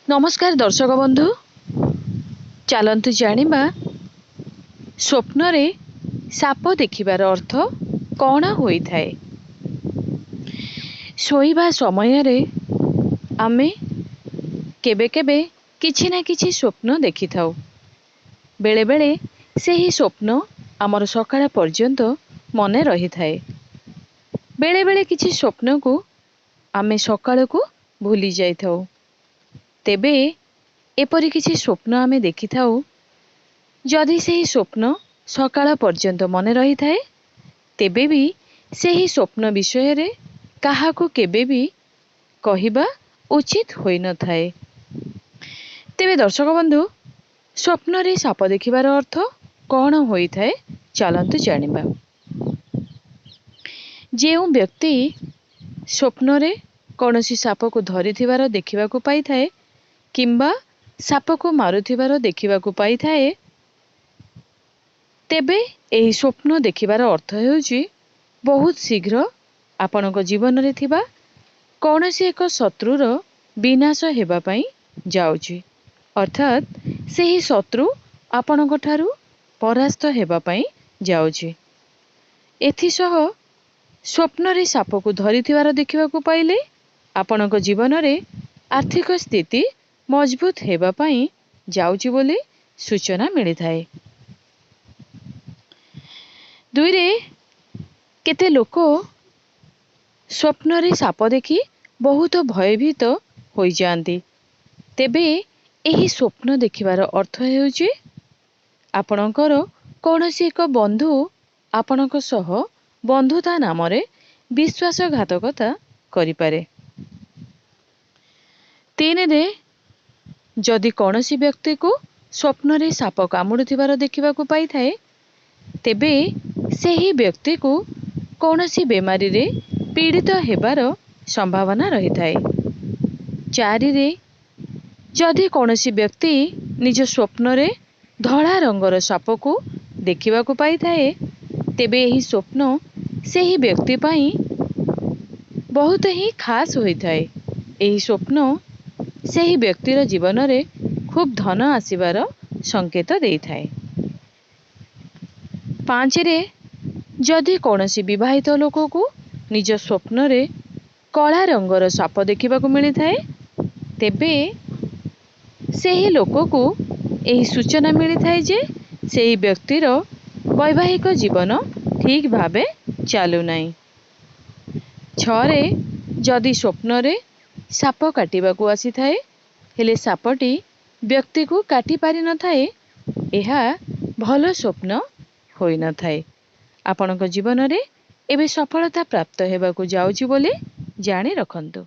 नमस्कार दर्शक बंधु, चलतु जानिबा स्वप्न रे साप देखिबार अर्थ कौन होई थाए। सोईबा समय रे आमे केबे केबे किछि ना किछि स्वप्न देखि थाउ। बेले बेले सेही स्वप्न आमर सकाळ पर्यंत मने रही थाए। बेले बेले किछि स्वप्न को आमे सकाळ को भूली जाई थाउ। तेबे एपरि किछि स्वप्न आमे देखि थाउ जदि सेही स्वप्न सकाळ पर्यंत मने रही थाए तेबे भी सेही स्वप्न विषय रे काहाकू केबे भी कहिबा उचित होई न थाए। तेबे दर्शक बंधु, स्वप्न रे साप देखिबार अर्थ कौन होई थाए चलंतु जानिबा। जेउ व्यक्ति स्वप्न रे कौनसी साप को धरिथिबार देखिबाकू पाई थाए किंबा साप को मारुथिबार देखिबाकू पाई थाए तेबे एही स्वप्न देखिबार अर्थ हेउची बहुत शीघ्र आपणक जीवन रे थिबा कौनसी एक शत्रुर विनाश हेबा पई जाउची, अर्थात सेही शत्रु आपणक ठारू परास्त हेबा पई जाउची। एथिसह स्वप्न रे साप को धरिथिबार देखिबाकू पाइले आपणक जीवन रे आर्थिक स्थिति मजबूत हेबा पई जाउची बोली सूचना मिली थाए। दुई रे केते लोक स्वप्न रे साप देखि बहुत भयभीत होई जांती। तेबे एही स्वप्न देखिबार अर्थ हेउची आपणकर कौनसी एक बंधु आपणक सह बंधुता नाम रे विश्वासघातकता करि पारे। तीन रे जदि कौनसी व्यक्ति को स्वप्न रे साप कामुडुथिबार देखिबाकू पाई थाए तेबे सेही व्यक्ति को कौनसी बेमारी रे पीड़ित हेबार संभावना रही थाए। चारि रे जदि कौनसी व्यक्ति निज स्वप्न रे धड़ा रंगर साप को देखिबाकू पाई थाए तेबे एही स्वप्न सेही व्यक्ति पई बहुत ही खास होई थाए। एही स्वप्न सेही व्यक्तिर जीवन रे खूब धन आसीबार संकेत देई थाए। पांच रे जदि कौनसी विवाहित लोक को निज स्वप्न रे कला रंगर साप देखिबाकू मिली थाए तेबे सेही लोक को एही सूचना मिली थाए जे सेही व्यक्तिर वैवाहिक जीवन ठीक भावे चालू नाही। छरे जदि स्वप्न रे साप काटिबाकू आसी थाए हेले सापटी व्यक्ति को काटी पारि न थाए, एहा भलो स्वप्न होई न थाए। आपणक जीवन रे एबे सफलता प्राप्त हेबाकू जाउची बोली जानि रखंतु।